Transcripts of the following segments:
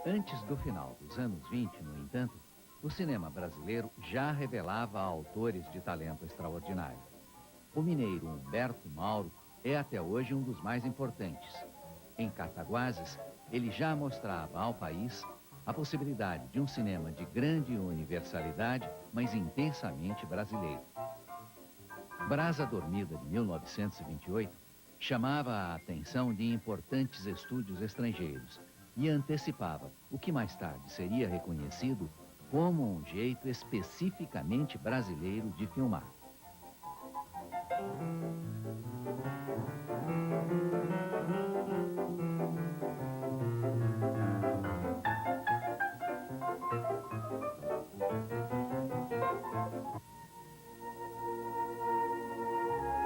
Antes do final dos anos 20, no entanto, o cinema brasileiro já revelava autores de talento extraordinário. O mineiro Humberto Mauro é até hoje um dos mais importantes. Em Cataguases, ele já mostrava ao país a possibilidade de um cinema de grande universalidade, mas intensamente brasileiro. Brasa Dormida, de 1928, chamava a atenção de importantes estúdios estrangeiros e antecipava o que mais tarde seria reconhecido como um jeito especificamente brasileiro de filmar.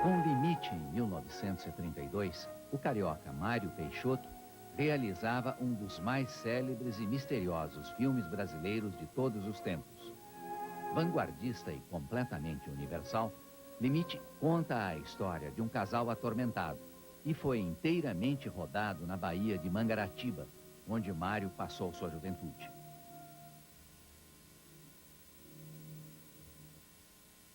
Com Limite, em 1932, o carioca Mário Peixoto realizava um dos mais célebres e misteriosos filmes brasileiros de todos os tempos. Vanguardista e completamente universal, Limite conta a história de um casal atormentado e foi inteiramente rodado na Baía de Mangaratiba, onde Mário passou sua juventude.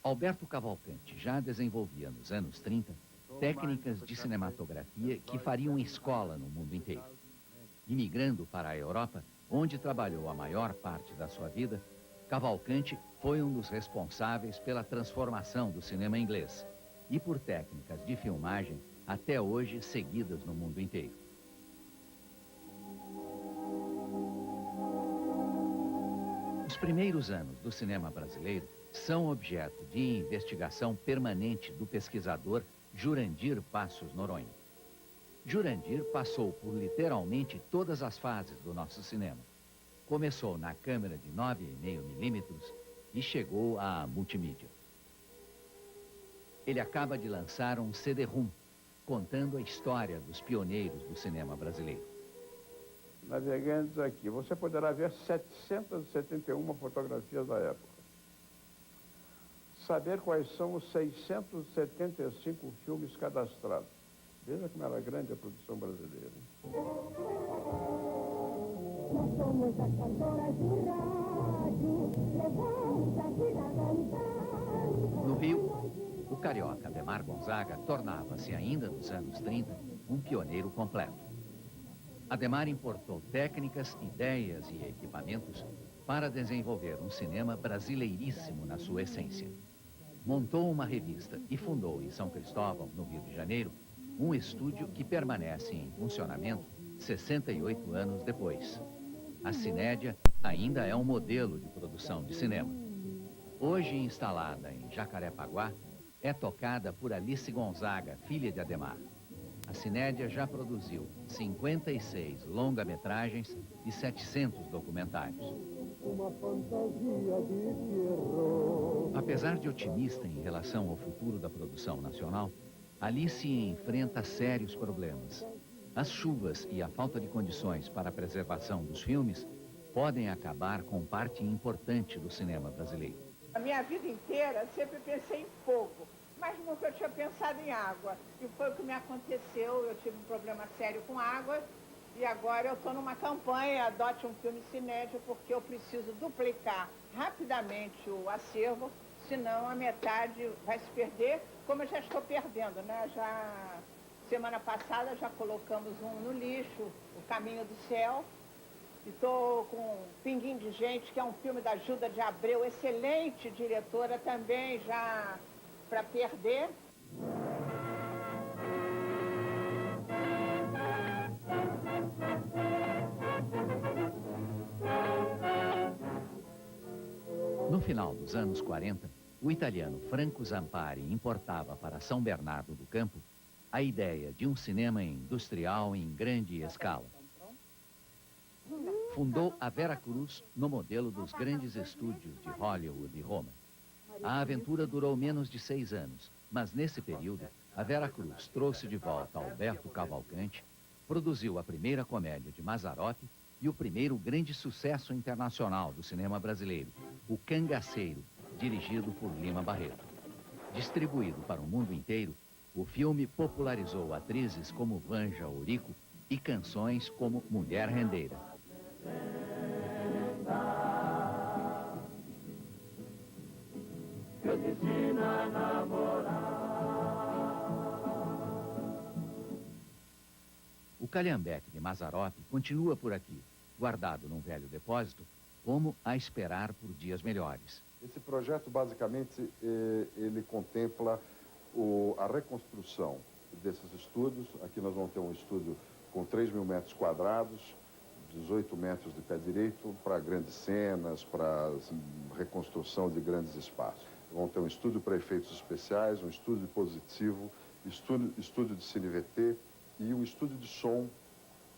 Alberto Cavalcante já desenvolvia nos anos 30 técnicas de cinematografia que fariam escola no mundo inteiro. Imigrando para a Europa, onde trabalhou a maior parte da sua vida, Cavalcante foi um dos responsáveis pela transformação do cinema inglês e por técnicas de filmagem até hoje seguidas no mundo inteiro. Os primeiros anos do cinema brasileiro são objeto de investigação permanente do pesquisador Jurandir Passos Noronha. Jurandir passou por literalmente todas as fases do nosso cinema. Começou na câmera de 9,5mm e chegou à multimídia. Ele acaba de lançar um CD-ROM, contando a história dos pioneiros do cinema brasileiro. Navegando aqui, você poderá ver 771 fotografias da época. Saber quais são os 675 filmes cadastrados. Veja como era grande a produção brasileira. Nós somos as cantoras do rádio, levanta a vida cantar. No Rio, o carioca Adhemar Gonzaga tornava-se, ainda nos anos 30, um pioneiro completo. Adhemar importou técnicas, ideias e equipamentos para desenvolver um cinema brasileiríssimo na sua essência. Montou uma revista e fundou em São Cristóvão, no Rio de Janeiro, um estúdio que permanece em funcionamento 68 anos depois. A Cinédia ainda é um modelo de produção de cinema. Hoje instalada em Jacarepaguá, é tocada por Alice Gonzaga, filha de Adhemar. A Cinédia já produziu 56 longa-metragens e 700 documentários. Uma fantasia de terror. Apesar de otimista em relação ao futuro da produção nacional, Alice enfrenta sérios problemas. As chuvas e a falta de condições para a preservação dos filmes podem acabar com parte importante do cinema brasileiro. A minha vida inteira sempre pensei em fogo, mas nunca eu tinha pensado em água. E foi o que me aconteceu, eu tive um problema sério com água e agora eu estou numa campanha, adote um filme cinédio, porque eu preciso duplicar rapidamente o acervo, senão a metade vai se perder, como eu já estou perdendo, né? Semana passada já colocamos um no lixo, O Caminho do Céu, e estou com Pinguim de Gente, que é um filme da Gilda de Abreu, excelente diretora também, já para perder. No final dos anos 40, o italiano Franco Zampari importava para São Bernardo do Campo a ideia de um cinema industrial em grande escala. Fundou a Vera Cruz no modelo dos grandes estúdios de Hollywood e Roma. A aventura durou menos de 6 anos, mas nesse período, a Vera Cruz trouxe de volta Alberto Cavalcante, produziu a primeira comédia de Mazzaropi e o primeiro grande sucesso internacional do cinema brasileiro, O Cangaceiro, dirigido por Lima Barreto. Distribuído para o mundo inteiro, o filme popularizou atrizes como Vanja Eurico e canções como Mulher Rendeira. Eu te ensino a namorar. O calhambeque de Mazzaropi continua por aqui, guardado num velho depósito, como a esperar por dias melhores. Esse projeto, basicamente, ele contempla a reconstrução desses estúdios. Aqui nós vamos ter um estúdio com 3.000 metros quadrados, 18 metros de pé direito, para grandes cenas, para reconstrução de grandes espaços. Vamos ter um estúdio para efeitos especiais, um estúdio positivo, estúdio de cine VT e um estúdio de som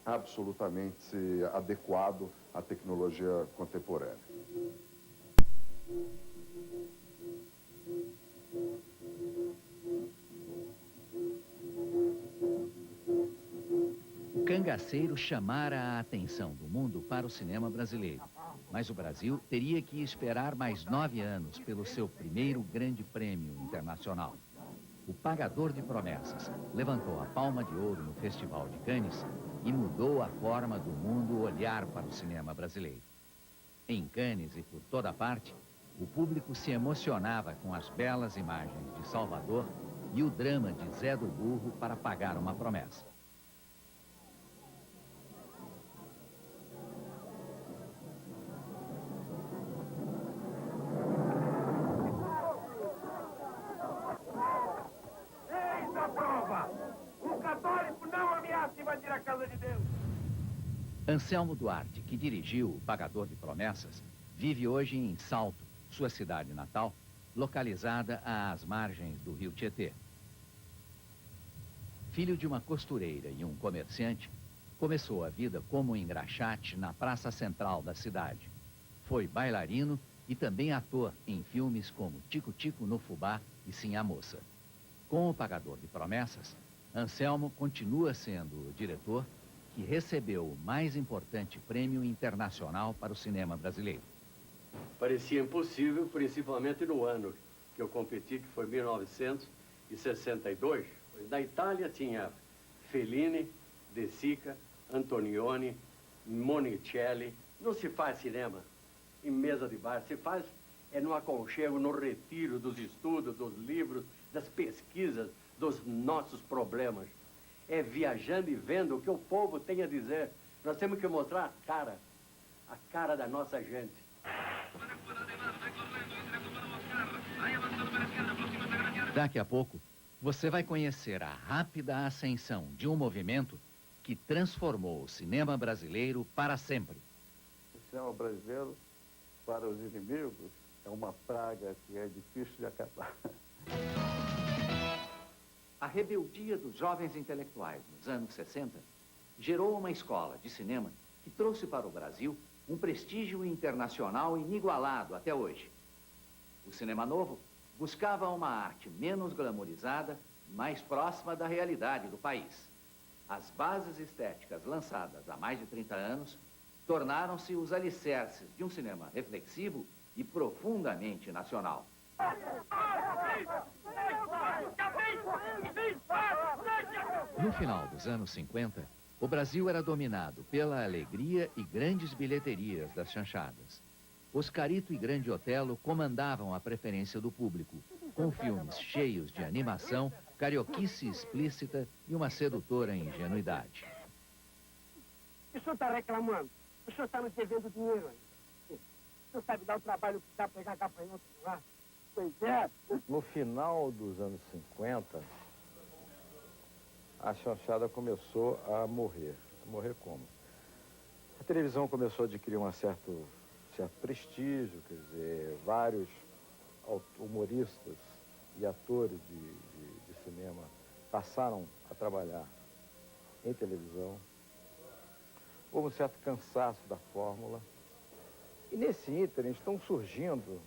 absolutamente adequado à tecnologia contemporânea. O cangaceiro chamara a atenção do mundo para o cinema brasileiro. Mas o Brasil teria que esperar mais 9 anos pelo seu primeiro grande prêmio internacional. O Pagador de Promessas levantou a palma de ouro no Festival de Cannes e mudou a forma do mundo olhar para o cinema brasileiro. Em Cannes e por toda parte, o público se emocionava com as belas imagens de Salvador e o drama de Zé do Burro para pagar uma promessa. Eis a prova! Um católico não ameaça invadir a casa de Deus. Anselmo Duarte, que dirigiu O Pagador de Promessas, vive hoje em Salto, sua cidade natal, localizada às margens do rio Tietê. Filho de uma costureira e um comerciante, começou a vida como engraxate na praça central da cidade. Foi bailarino e também ator em filmes como Tico Tico no Fubá e Sim a Moça. Com O Pagador de Promessas, Anselmo continua sendo o diretor que recebeu o mais importante prêmio internacional para o cinema brasileiro. Parecia impossível, principalmente no ano que eu competi, que foi 1962. Na Itália tinha Fellini, De Sica, Antonioni, Monicelli. Não se faz cinema em mesa de bar, se faz no aconchego, no retiro dos estudos, dos livros, das pesquisas, dos nossos problemas. É viajando e vendo o que o povo tem a dizer. Nós temos que mostrar a cara da nossa gente. Daqui a pouco, você vai conhecer a rápida ascensão de um movimento que transformou o cinema brasileiro para sempre. O cinema brasileiro, para os inimigos, é uma praga que é difícil de acabar. A rebeldia dos jovens intelectuais nos anos 60 gerou uma escola de cinema que trouxe para o Brasil um prestígio internacional inigualado até hoje. O cinema novo buscava uma arte menos glamorizada, mais próxima da realidade do país. As bases estéticas lançadas há mais de 30 anos tornaram-se os alicerces de um cinema reflexivo e profundamente nacional. No final dos anos 50, o Brasil era dominado pela alegria e grandes bilheterias das chanchadas. Oscarito e Grande Otelo comandavam a preferência do público, com filmes cheios de animação, carioquice explícita e uma sedutora ingenuidade. O senhor está reclamando? O senhor está nos devendo dinheiro aí. O senhor sabe dar o trabalho que dá pegar gafanhoto lá? Pois é. No final dos anos 50, a chanchada começou a morrer. A morrer como? A televisão começou a adquirir um certo prestígio, quer dizer, vários humoristas e atores de cinema passaram a trabalhar em televisão. Houve um certo cansaço da fórmula. E nesse ínterim estão surgindo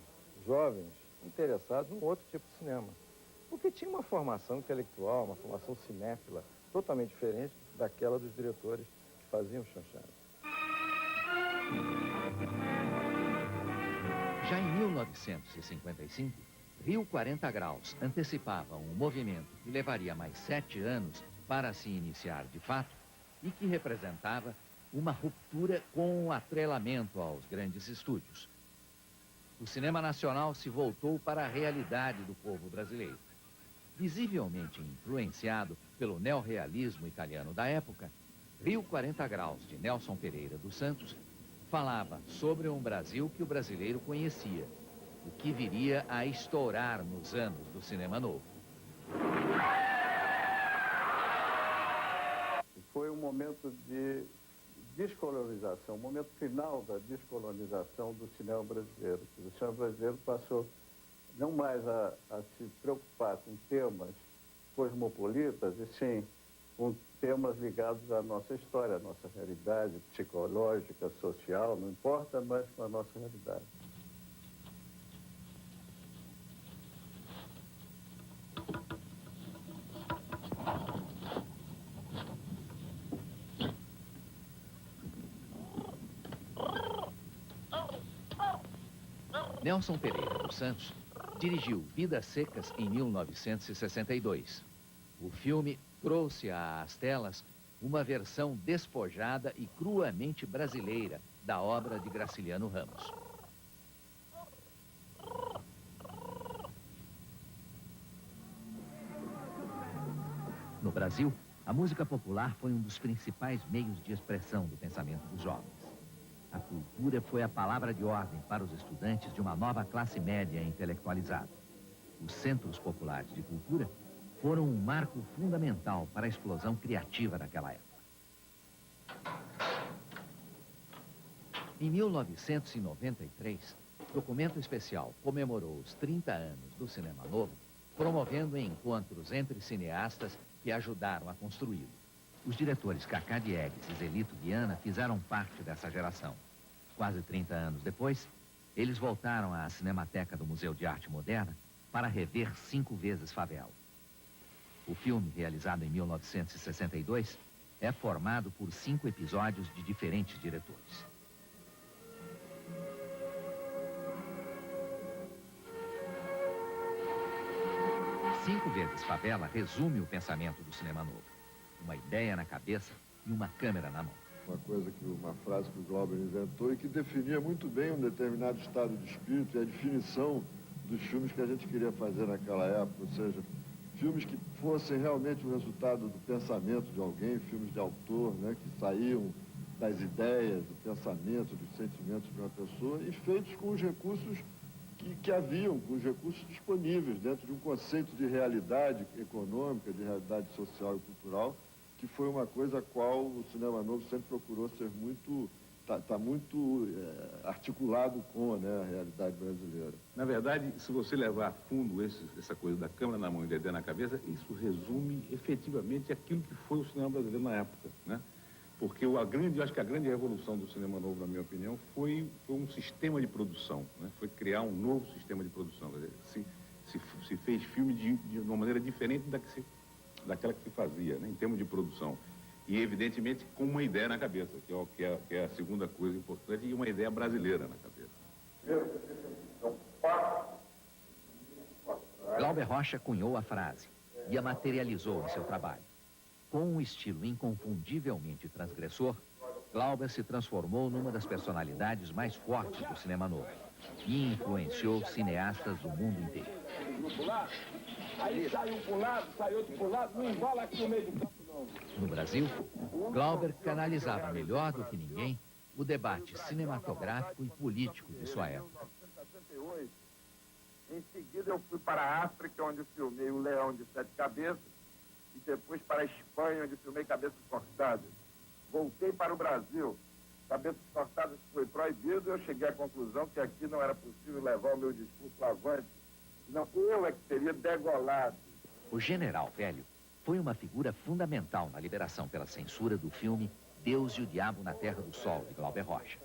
jovens interessados num outro tipo de cinema. Porque tinha uma formação intelectual, uma formação cinéfila totalmente diferente daquela dos diretores que faziam chanchada. Já em 1955, Rio 40 Graus antecipava um movimento que levaria mais 7 anos para se iniciar de fato e que representava uma ruptura com a atrelamento aos grandes estúdios. O cinema nacional se voltou para a realidade do povo brasileiro. Visivelmente influenciado pelo neorrealismo italiano da época, Rio 40 Graus, de Nelson Pereira dos Santos, falava sobre um Brasil que o brasileiro conhecia, o que viria a estourar nos anos do cinema novo. Foi um momento de descolonização, o momento final da descolonização do cinema brasileiro. O cinema brasileiro passou não mais a se preocupar com temas cosmopolitas, e sim com temas ligados à nossa história, à nossa realidade psicológica, social, não importa, mas com a nossa realidade. Nelson Pereira dos Santos dirigiu Vidas Secas em 1962. O filme trouxe às telas uma versão despojada e cruamente brasileira da obra de Graciliano Ramos. No Brasil, a música popular foi um dos principais meios de expressão do pensamento dos jovens. A cultura foi a palavra de ordem para os estudantes de uma nova classe média intelectualizada. Os centros populares de cultura foram um marco fundamental para a explosão criativa daquela época. Em 1993, Documento Especial comemorou os 30 anos do Cinema Novo, promovendo encontros entre cineastas que ajudaram a construí-lo. Os diretores Cacá Diegues e Zelito Viana fizeram parte dessa geração. Quase 30 anos depois, eles voltaram à Cinemateca do Museu de Arte Moderna para rever 5 vezes Favela. O filme, realizado em 1962, é formado por 5 episódios de diferentes diretores. Cinco vezes Favela resume o pensamento do cinema novo. Uma ideia na cabeça e uma câmera na mão. Uma frase que o Glauber inventou e que definia muito bem um determinado estado de espírito e a definição dos filmes que a gente queria fazer naquela época, ou seja, filmes que fossem realmente o resultado do pensamento de alguém, filmes de autor, né, que saíam das ideias, do pensamento, dos sentimentos de uma pessoa e feitos com os recursos que haviam, com os recursos disponíveis dentro de um conceito de realidade econômica, de realidade social e cultural, que foi uma coisa a qual o cinema novo sempre procurou ser muito, muito articulado com, né, a realidade brasileira. Na verdade, se você levar a fundo essa coisa da câmera na mão e da ideia na cabeça, isso resume efetivamente aquilo que foi o cinema brasileiro na época, né? Porque eu acho que a grande revolução do cinema novo, na minha opinião, foi um sistema de produção, né? Foi criar um novo sistema de produção. Quer dizer, se fez filme de uma maneira diferente daquela que se fazia, né, em termos de produção. E, evidentemente, com uma ideia na cabeça, que é a segunda coisa importante, e uma ideia brasileira na cabeça. Glauber Rocha cunhou a frase e a materializou em seu trabalho. Com um estilo inconfundivelmente transgressor, Glauber se transformou numa das personalidades mais fortes do cinema novo e influenciou cineastas do mundo inteiro. Aí sai um para um lado, sai outro para o lado, não embola aqui no meio do campo, não. No Brasil, Glauber canalizava melhor do que ninguém o debate cinematográfico e político de sua época. Em seguida, eu fui para a África, onde eu filmei O Leão de Sete Cabeças, e depois para a Espanha, onde filmei Cabeças Cortadas. Voltei para o Brasil. Cabeças Cortadas foi proibido e eu cheguei à conclusão que aqui não era possível levar o meu discurso avante. Não, eu é que teria degolado. O General Velho foi uma figura fundamental na liberação pela censura do filme Deus e o Diabo na Terra do Sol, de Glauber Rocha.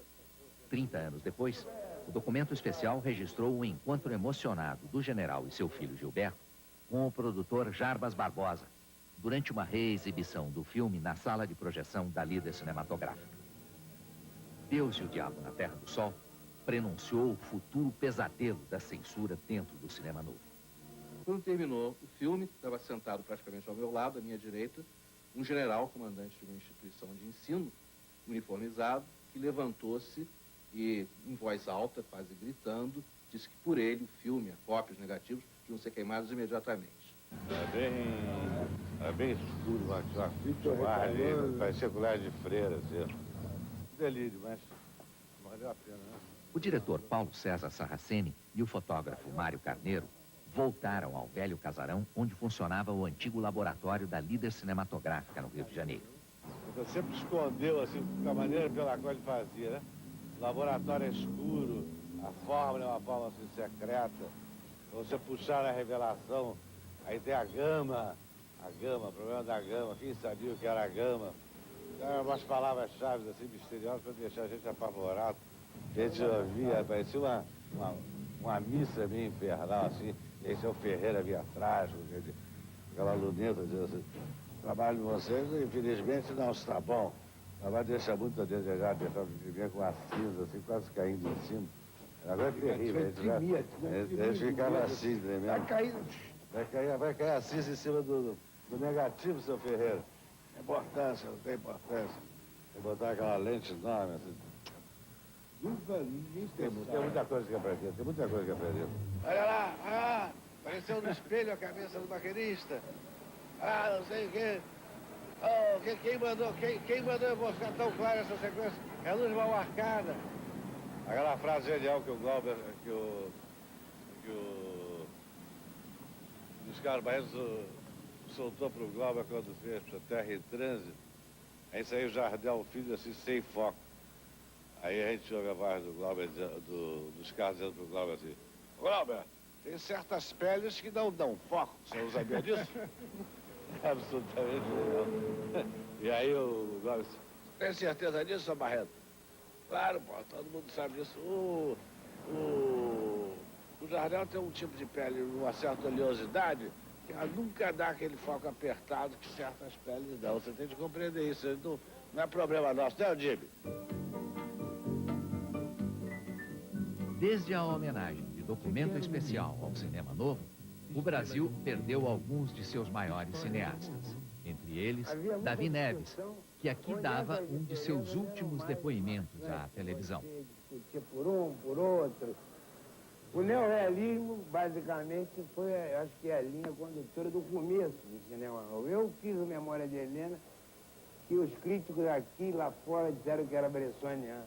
30 anos depois, o documento especial registrou o encontro emocionado do general e seu filho Gilberto com o produtor Jarbas Barbosa, durante uma reexibição do filme na sala de projeção da Líder Cinematográfica. Deus e o Diabo na Terra do Sol prenunciou o futuro pesadelo da censura dentro do cinema novo. Quando terminou o filme, estava sentado praticamente ao meu lado, à minha direita, um general, comandante de uma instituição de ensino, uniformizado, que levantou-se e, em voz alta, quase gritando, disse que por ele o filme, a cópia, os negativos, deviam ser queimados imediatamente. É bem escuro, uma fita ali, parecia colégio de freira, assim. Delírio, mas valeu a pena, né? O diretor Paulo César Sarraceni e o fotógrafo Mário Carneiro voltaram ao velho casarão onde funcionava o antigo laboratório da Líder Cinematográfica no Rio de Janeiro. Você sempre escondeu, assim, a maneira pela qual ele fazia, né? O laboratório é escuro, a fórmula é uma fórmula assim, secreta. Você puxar a revelação, aí tem a gama, o problema da gama, quem sabia o que era a gama. Eram umas palavras-chave assim, misteriosas para deixar a gente apavorado. A gente ouvia, parecia uma missa meio infernal, assim. Esse é o Ferreira vinha atrás, aquela luneta dizendo assim, o trabalho de vocês, infelizmente, não está bom. O trabalho deixa muito a desejar, vinha com a cinza, assim, quase caindo em cima. Agora é terrível. A gente ficava assim, tremendo. Vai cair a cinza em cima do negativo, seu Ferreira. Importância, não tem importância. Vou botar aquela lente enorme, assim. Tem muita coisa que aprender, Olha lá, apareceu no espelho a cabeça do maquinista. Não sei o quê. Quem mandou eu vou ficar tão claro essa sequência? É a luz mal marcada. Aquela frase genial que o Glauber, que o Luiz Carlos Barreto soltou pro Glauber quando fez pra Terra em Trânsito. Aí saiu o Jardel Filho assim, sem foco. Aí a gente ouve a voz do Glauber, dos caras dizendo pro Glauber assim, Glauber, tem certas peles que não dão foco, você não sabia disso? Absolutamente legal. E aí o Glauber disse, tem certeza disso, seu Barreto? Claro, pô, todo mundo sabe disso. O Jardel tem um tipo de pele, uma certa oleosidade, que ela nunca dá aquele foco apertado que certas peles dão. Você tem que compreender isso, não é problema nosso, né, Jimmy? Desde a homenagem de documento especial ao cinema novo, o Brasil perdeu alguns de seus maiores cineastas. Entre eles, Davi Neves, que aqui dava um de seus últimos depoimentos à televisão. Por um, por outro. O neorrealismo, basicamente, foi, acho que, a linha condutora do começo do cinema novo. Eu fiz a Memória de Helena, que os críticos aqui e lá fora disseram que era bressoniano.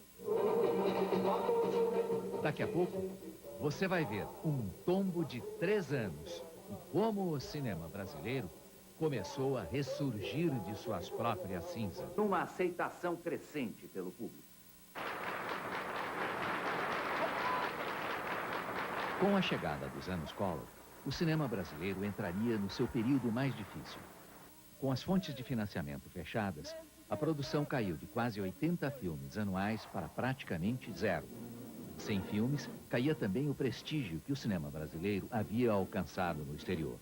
Daqui a pouco, você vai ver um tombo de 3 anos e como o cinema brasileiro começou a ressurgir de suas próprias cinzas. Numa aceitação crescente pelo público. Com a chegada dos anos Collor, o cinema brasileiro entraria no seu período mais difícil. Com as fontes de financiamento fechadas, a produção caiu de quase 80 filmes anuais para praticamente 0. Sem filmes, caía também o prestígio que o cinema brasileiro havia alcançado no exterior.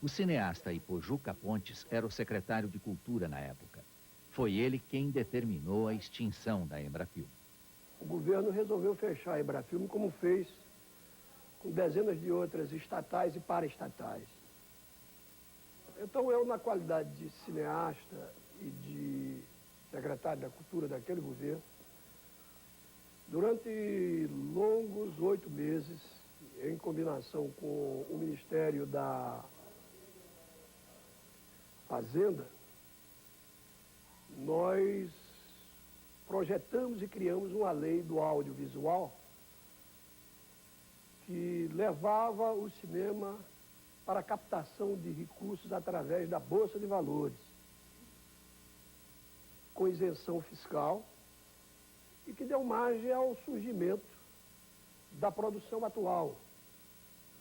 O cineasta Ipojuca Pontes era o secretário de Cultura na época. Foi ele quem determinou a extinção da Embrafilme. O governo resolveu fechar a Embrafilme como fez com dezenas de outras estatais e paraestatais. Então eu, na qualidade de cineasta e de secretário da Cultura daquele governo, durante longos 8 meses, em combinação com o Ministério da Fazenda, nós projetamos e criamos uma lei do audiovisual que levava o cinema para a captação de recursos através da Bolsa de Valores, com isenção fiscal, e que deu margem ao surgimento da produção atual.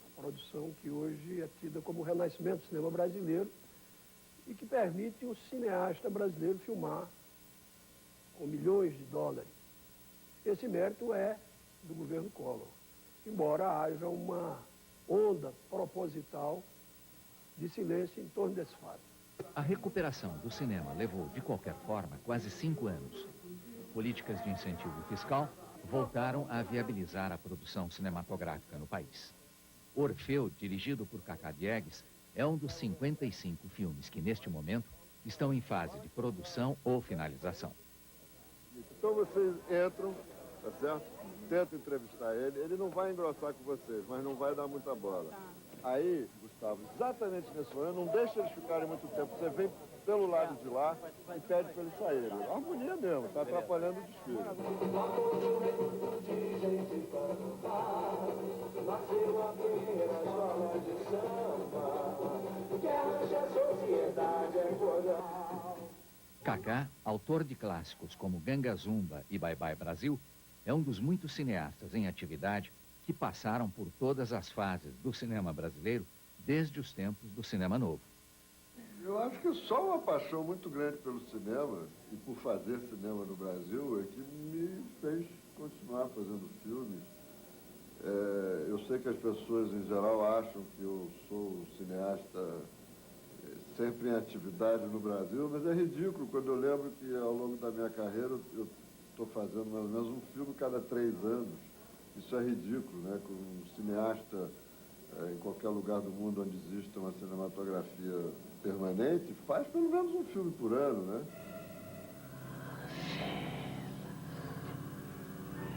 A produção que hoje é tida como o renascimento do cinema brasileiro e que permite o cineasta brasileiro filmar com milhões de dólares. Esse mérito é do governo Collor, embora haja uma onda proposital de silêncio em torno desse fato. A recuperação do cinema levou, de qualquer forma, quase 5 anos. Políticas de incentivo fiscal voltaram a viabilizar a produção cinematográfica no país. Orfeu, dirigido por Cacá Diegues, é um dos 55 filmes que, neste momento, estão em fase de produção ou finalização. Então vocês entram, tá certo? Tenta entrevistar ele. Ele não vai engrossar com vocês, mas não vai dar muita bola. Aí, Gustavo, exatamente nesse momento, não deixa eles ficarem muito tempo. Você vem pelo lado de lá e pede para eles saírem. É uma agonia mesmo, está atrapalhando o desfile. Kaká, autor de clássicos como Ganga Zumba e Bye Bye Brasil, é um dos muitos cineastas em atividade que passaram por todas as fases do cinema brasileiro desde os tempos do cinema novo. Eu acho que só uma paixão muito grande pelo cinema e por fazer cinema no Brasil é que me fez continuar fazendo filmes. Eu sei que as pessoas em geral acham que eu sou cineasta sempre em atividade no Brasil, mas é ridículo quando eu lembro que ao longo da minha carreira eu estou fazendo mais ou menos um filme cada 3 anos. Isso é ridículo, né? Com um cineasta em qualquer lugar do mundo onde existe uma cinematografia permanente, faz pelo menos um filme por ano, né?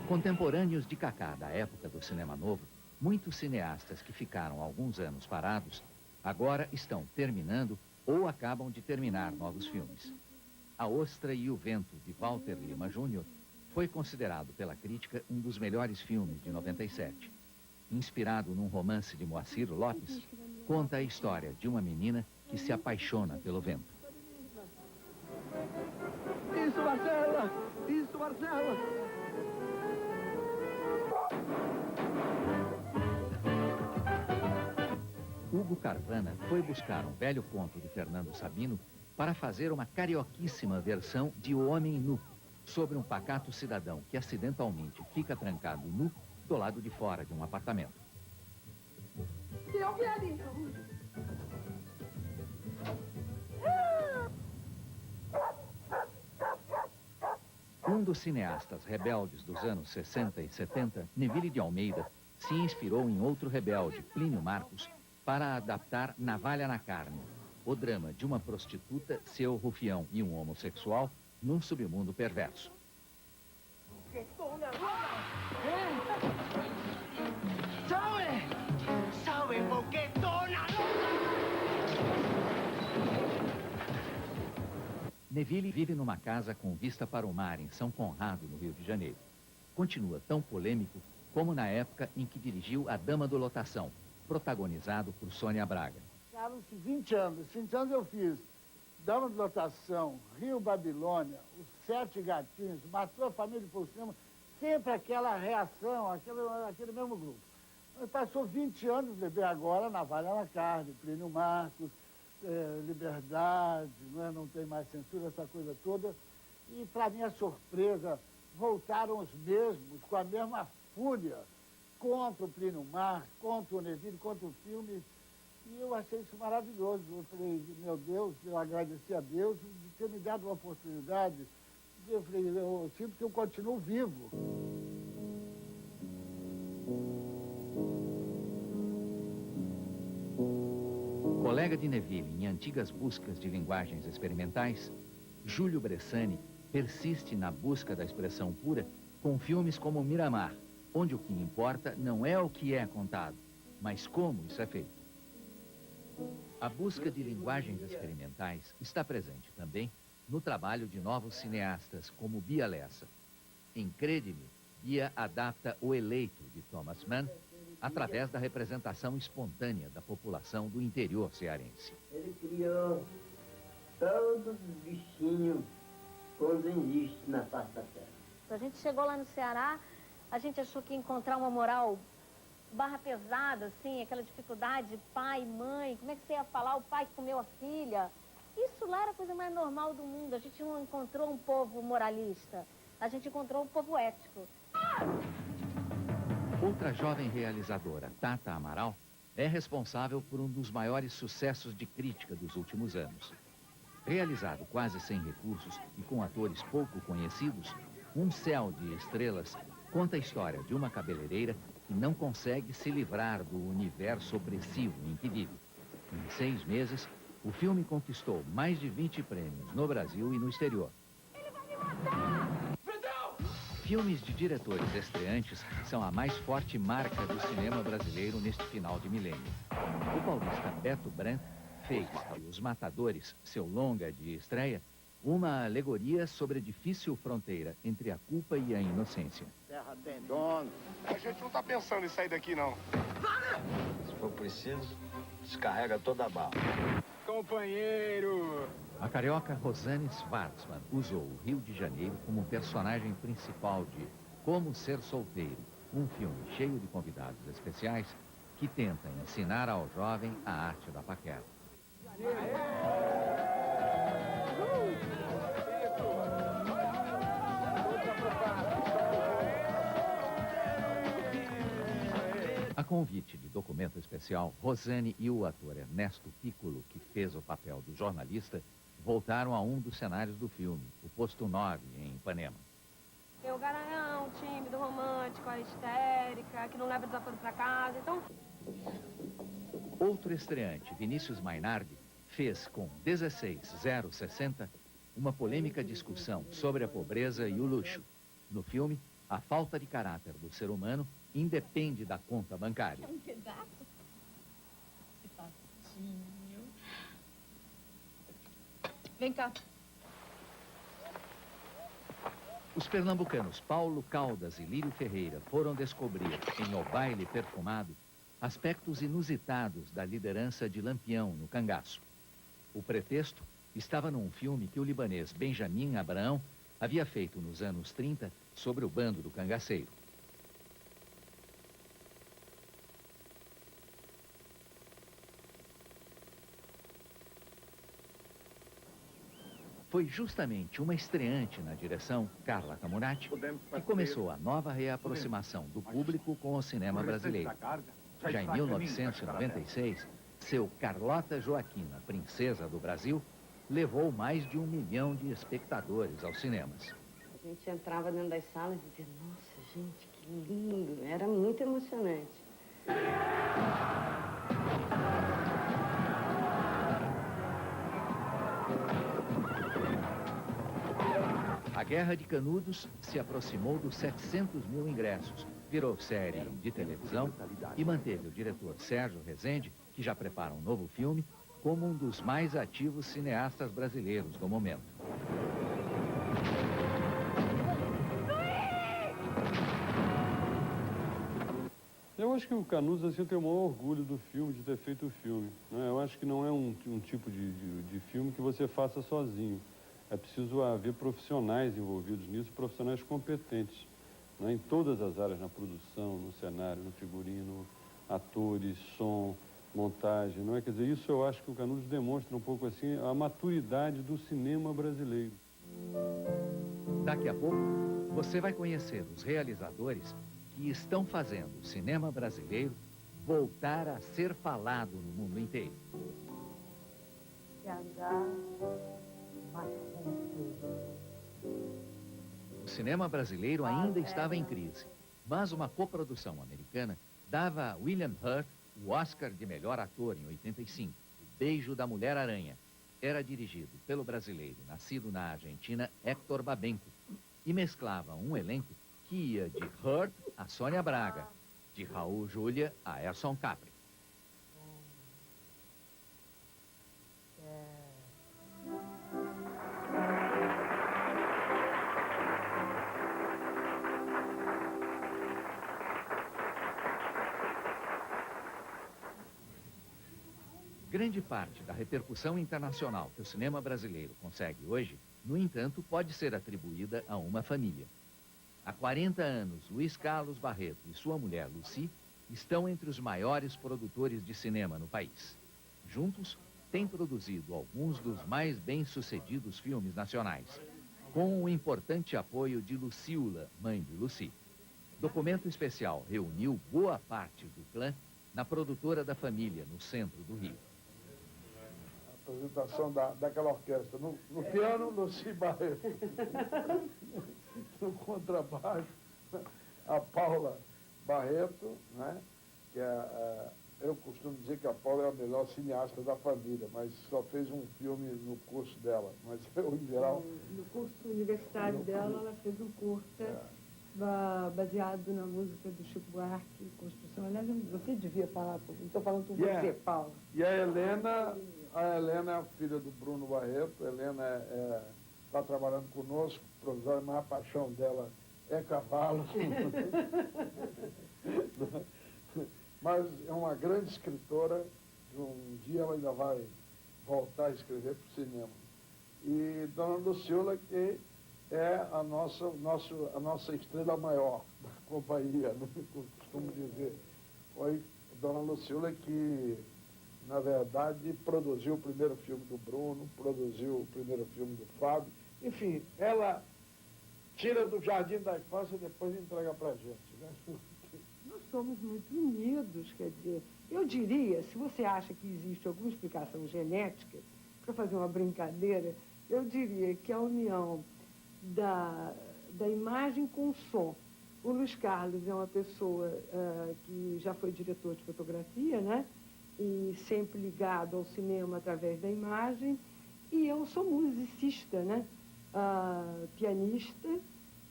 Contemporâneos de Kaká da época do cinema novo, muitos cineastas que ficaram alguns anos parados, agora estão terminando ou acabam de terminar novos filmes. A Ostra e o Vento, de Walter Lima Jr., foi considerado pela crítica um dos melhores filmes de 97. Inspirado num romance de Moacir Lopes, conta a história de uma menina que se apaixona pelo vento. Isso, Marcela! Isso, Marcela! Hugo Carvana foi buscar um velho conto de Fernando Sabino para fazer uma carioquíssima versão de O Homem Nu, sobre um pacato cidadão que acidentalmente fica trancado nu do lado de fora de um apartamento. Eu vi ali. Um dos cineastas rebeldes dos anos 60 e 70, Neville de Almeida, se inspirou em outro rebelde, Plínio Marcos, para adaptar Navalha na Carne, o drama de uma prostituta, seu rufião e um homossexual num submundo perverso. ¿Sabe por qué tona? Neville vive numa casa com vista para o mar em São Conrado, no Rio de Janeiro. Continua tão polêmico como na época em que dirigiu A Dama do Lotação, protagonizado por Sônia Braga. Passaram-se 20 anos. 20 anos eu fiz Dama de Lotação, Rio Babilônia, Os Sete Gatinhos, Matou a Família por Cima, sempre aquela reação, aquele mesmo grupo. Mas passou 20 anos, bebê, agora Navalha na Carne, Plínio Marcos, Liberdade, não tem mais censura, essa coisa toda. E, para minha surpresa, voltaram os mesmos, com a mesma fúria, contra o Plínio Marcos, contra o Neville, contra o filme. E eu achei isso maravilhoso. Eu falei, meu Deus, eu agradeci a Deus de ter me dado uma oportunidade. Eu falei, eu sinto que eu continuo vivo. Colega de Neville em antigas buscas de linguagens experimentais, Júlio Bressani persiste na busca da expressão pura com filmes como Miramar, onde o que importa não é o que é contado, mas como isso é feito. A busca de linguagens experimentais está presente também no trabalho de novos cineastas como Bia Lessa. Em Crede-me, Bia adapta O Eleito, de Thomas Mann, através da representação espontânea da população do interior cearense. Ele criou todos os bichinhos quando existem na face da terra. A gente chegou lá no Ceará, a gente achou que ia encontrar uma moral barra pesada, assim, aquela dificuldade, pai, mãe, como é que você ia falar o pai que comeu a filha? Isso lá era a coisa mais normal do mundo. A gente não encontrou um povo moralista, a gente encontrou um povo ético. Outra jovem realizadora, Tata Amaral, é responsável por um dos maiores sucessos de crítica dos últimos anos. Realizado quase sem recursos e com atores pouco conhecidos, Um Céu de Estrelas conta a história de uma cabeleireira que não consegue se livrar do universo opressivo em que vive. Em 6 meses, o filme conquistou mais de 20 prêmios no Brasil e no exterior. Ele vai me matar! Vendeu! Filmes de diretores estreantes são a mais forte marca do cinema brasileiro neste final de milênio. O paulista Beto Brandt fez de Os Matadores, seu longa de estreia, uma alegoria sobre a difícil fronteira entre a culpa e a inocência. Terra tem dono. A gente não tá pensando em sair daqui, não. Se for preciso, descarrega toda a bala. Companheiro! A carioca Rosane Schwartzman usou o Rio de Janeiro como personagem principal de Como Ser Solteiro, um filme cheio de convidados especiais que tenta ensinar ao jovem a arte da paquera. A convite de documento especial, Rosane e o ator Ernesto Piccolo, que fez o papel do jornalista, voltaram a um dos cenários do filme, o Posto 9, em Ipanema. Tem o garanhão, tímido, romântico, a histérica, que não leva desaforo pra casa, então... Outro estreante, Vinícius Mainardi, fez com 16060 uma polêmica discussão sobre a pobreza e o luxo. No filme, a falta de caráter do ser humano independe da conta bancária. É um pedaço. Que patinho. Vem cá. Os pernambucanos Paulo Caldas e Lírio Ferreira foram descobrir em O Baile Perfumado aspectos inusitados da liderança de Lampião no cangaço. O pretexto estava num filme que o libanês Benjamin Abraão havia feito nos anos 30 sobre o bando do cangaceiro. Foi justamente uma estreante na direção, Carla Camurati, que começou a nova reaproximação do público com o cinema brasileiro. Já em 1996, seu Carlota Joaquina, Princesa do Brasil, levou mais de 1 milhão de espectadores aos cinemas. A gente entrava dentro das salas e dizia, nossa, gente, que lindo. Era muito emocionante. A Guerra de Canudos se aproximou dos 700 mil ingressos, virou série de televisão e manteve o diretor Sérgio Rezende, que já prepara um novo filme, como um dos mais ativos cineastas brasileiros do momento. Eu acho que o Canudos assim, tem o maior orgulho do filme, de ter feito o filme, né? Eu acho que não é um tipo de filme que você faça sozinho. É preciso haver profissionais envolvidos nisso, profissionais competentes, né? Em todas as áreas, na produção, no cenário, no figurino, atores, som, montagem, não é? Quer dizer, isso eu acho que o Canudos demonstra um pouco assim a maturidade do cinema brasileiro. Daqui a pouco, você vai conhecer os realizadores que estão fazendo o cinema brasileiro voltar a ser falado no mundo inteiro. O cinema brasileiro ainda estava em crise, mas uma coprodução americana dava a William Hurt o Oscar de melhor ator em 85. O Beijo da Mulher-Aranha era dirigido pelo brasileiro nascido na Argentina, Héctor Babenco, e mesclava um elenco que ia de Hurt a Sônia Braga, de Raul Júlia a Erson Capri. Grande parte da repercussão internacional que o cinema brasileiro consegue hoje, no entanto, pode ser atribuída a uma família. Há 40 anos, Luiz Carlos Barreto e sua mulher, Lucy, estão entre os maiores produtores de cinema no país. Juntos, têm produzido alguns dos mais bem-sucedidos filmes nacionais, com o importante apoio de Lucíula, mãe de Lucy. Documento especial reuniu boa parte do clã na produtora da família, no centro do Rio. A apresentação daquela orquestra. No piano, Lucy Barreto. No contrabaixo, a Paula Barreto, né? Que eu costumo dizer que a Paula é a melhor cineasta da família, mas só fez um filme no curso dela. Mas eu, em geral... No curso universitário dela, ela fez um curta baseado na música do Chico Buarque, Construção. Aliás, você devia falar, estou falando com você, Paulo. E a Helena é a filha do Bruno Barreto. A Helena está trabalhando conosco, provisório, mas a paixão dela é cavalo. Mas é uma grande escritora. Um dia ela ainda vai voltar a escrever para o cinema. E Dona Luciola, que é a nossa estrela maior da companhia, né? Eu costumo dizer. Foi Dona Luciola que, na verdade, produziu o primeiro filme do Bruno, produziu o primeiro filme do Fábio. Enfim, ela tira do jardim da infância e depois entrega para a gente, né? Nós somos muito unidos, quer dizer, eu diria, se você acha que existe alguma explicação genética, para fazer uma brincadeira, eu diria que a união da imagem com o som. O Luiz Carlos é uma pessoa que já foi diretor de fotografia, né? E sempre ligado ao cinema através da imagem. E eu sou musicista, né? Pianista,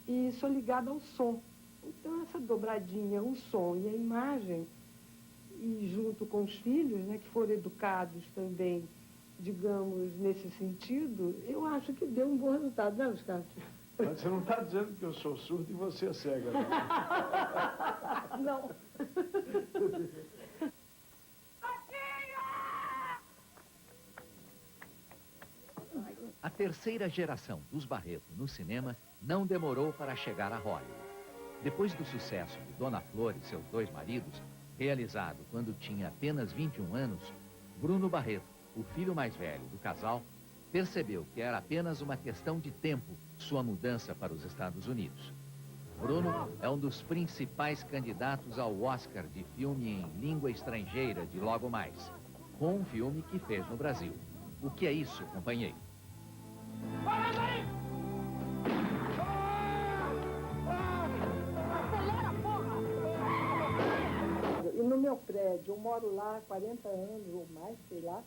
e sou ligada ao som. Então, essa dobradinha, o som e a imagem, e junto com os filhos, né, que foram educados também, digamos, nesse sentido, eu acho que deu um bom resultado, né, Luiz Carlos? Mas você não está dizendo que eu sou surdo e você é cega, né? Não. A terceira geração dos Barreto no cinema não demorou para chegar a Hollywood. Depois do sucesso de Dona Flor e seus dois maridos, realizado quando tinha apenas 21 anos, Bruno Barreto, o filho mais velho do casal, percebeu que era apenas uma questão de tempo sua mudança para os Estados Unidos. Bruno é um dos principais candidatos ao Oscar de filme em língua estrangeira de logo mais, com um filme que fez no Brasil. O que é isso, companheiro? E no meu prédio, eu moro lá há 40 anos ou mais, sei lá,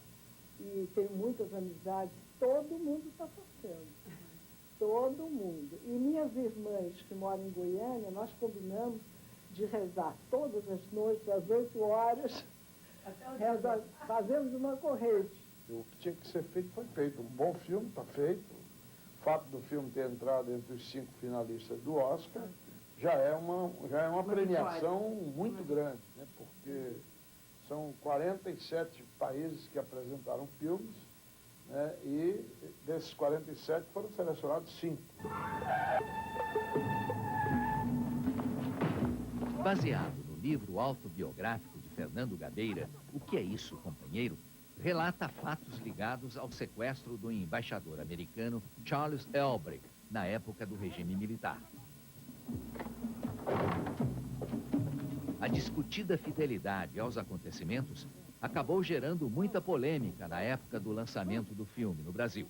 e tenho muitas amizades, todo mundo está torcendo. Todo mundo. E minhas irmãs que moram em Goiânia, nós combinamos de rezar todas as noites, às 8 horas, fazemos uma corrente. O que tinha que ser feito foi feito. Um bom filme está feito. O fato do filme ter entrado entre os 5 finalistas do Oscar já é uma premiação muito grande, né? Porque são 47 países que apresentaram filmes, né? E desses 47 foram selecionados 5. Baseado no livro autobiográfico de Fernando Gabeira, O que é isso, companheiro?, relata fatos ligados ao sequestro do embaixador americano Charles Elbrick, na época do regime militar. A discutida fidelidade aos acontecimentos acabou gerando muita polêmica na época do lançamento do filme no Brasil.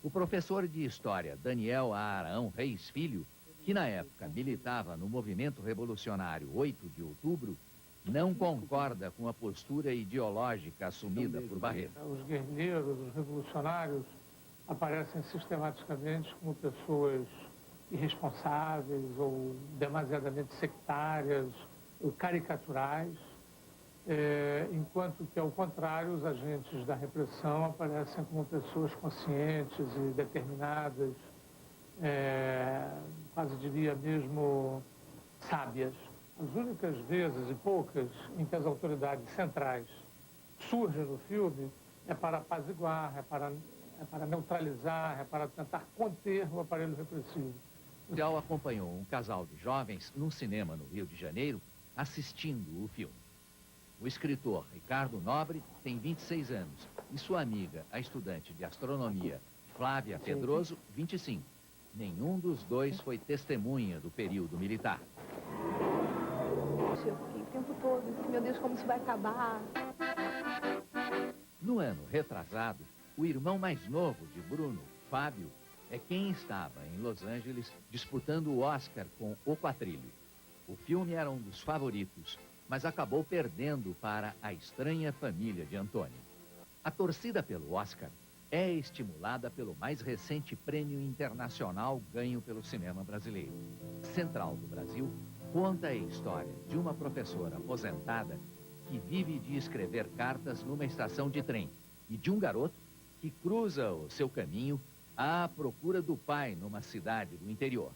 O professor de História Daniel Arão Reis Filho, que na época militava no movimento revolucionário 8 de outubro, não concorda com a postura ideológica assumida por Barreto. Os guerrilheiros, os revolucionários, aparecem sistematicamente como pessoas irresponsáveis ou demasiadamente sectárias ou caricaturais, enquanto que, ao contrário, os agentes da repressão aparecem como pessoas conscientes e determinadas, quase diria mesmo sábias. As únicas vezes, e poucas, em que as autoridades centrais surgem no filme é para apaziguar, é para neutralizar, é para tentar conter o aparelho repressivo. O Mundial acompanhou um casal de jovens num cinema no Rio de Janeiro, assistindo o filme. O escritor Ricardo Nobre tem 26 anos e sua amiga, a estudante de astronomia Flávia Pedroso, 25. Nenhum dos dois foi testemunha do período militar. Eu fiquei o tempo todo assim, meu Deus, como isso vai acabar? No ano retrasado, o irmão mais novo de Bruno, Fábio, é quem estava em Los Angeles disputando o Oscar com O Quatrilho. O filme era um dos favoritos, mas acabou perdendo para A Estranha Família de Antônio. A torcida pelo Oscar é estimulada pelo mais recente prêmio internacional ganho pelo cinema brasileiro. Central do Brasil conta a história de uma professora aposentada que vive de escrever cartas numa estação de trem e de um garoto que cruza o seu caminho à procura do pai numa cidade do interior.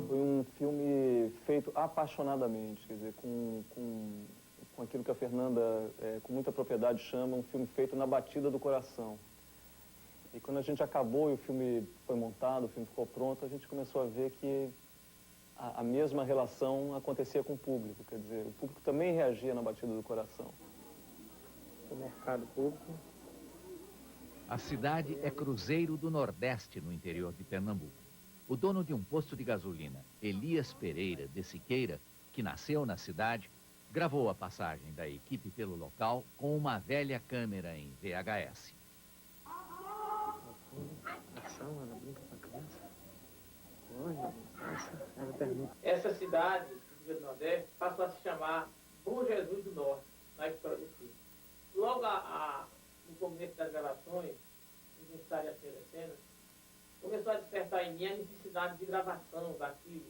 Foi um filme feito apaixonadamente, quer dizer, com aquilo que a Fernanda, com muita propriedade, chama um filme feito na batida do coração. E quando a gente acabou e o filme foi montado, o filme ficou pronto, a gente começou a ver que a mesma relação acontecia com o público, quer dizer, o público também reagia na batida do coração. O mercado público. A cidade é Cruzeiro do Nordeste, no interior de Pernambuco. O dono de um posto de gasolina, Elias Pereira de Siqueira, que nasceu na cidade, gravou a passagem da equipe pelo local com uma velha câmera em VHS. Essa cidade do Rio do Nordeste passou a se chamar Bom Jesus do Norte, na história do filme. Logo no começo das gravações, no ensaio das primeiras cenas, começou a despertar em mim a necessidade de gravação daquilo.